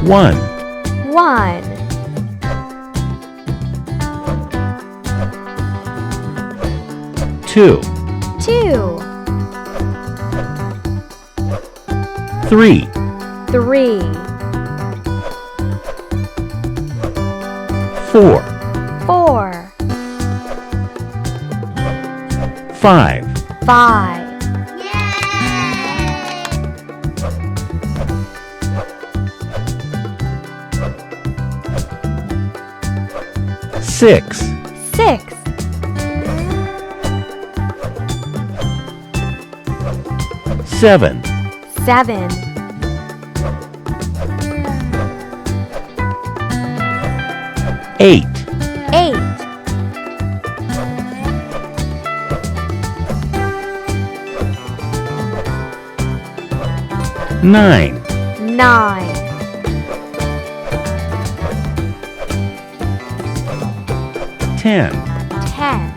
1, 1, 2, 2, 3, 3, 4, 4, 5, 5, 6, 6, 7, 7, 8, 8, 9, 9, 10, 10.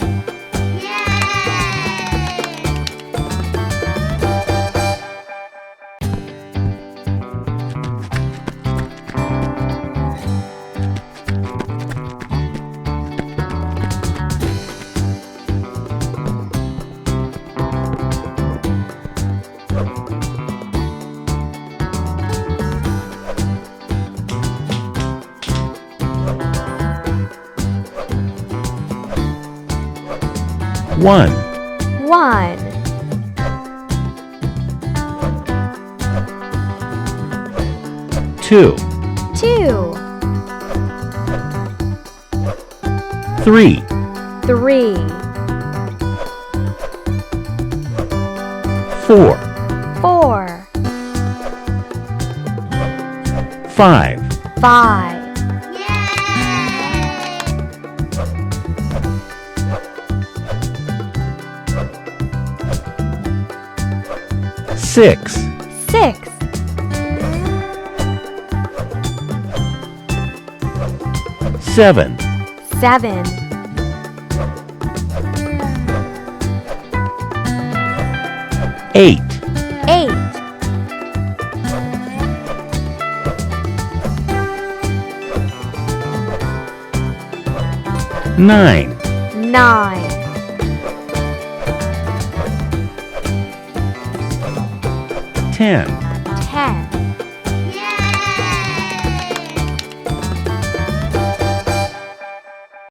One, 1, 2, 2, 3, 3, 4, 4, 5, 5, 6, 6, 7, 7, 8, 8, 9, 9, 10. 10.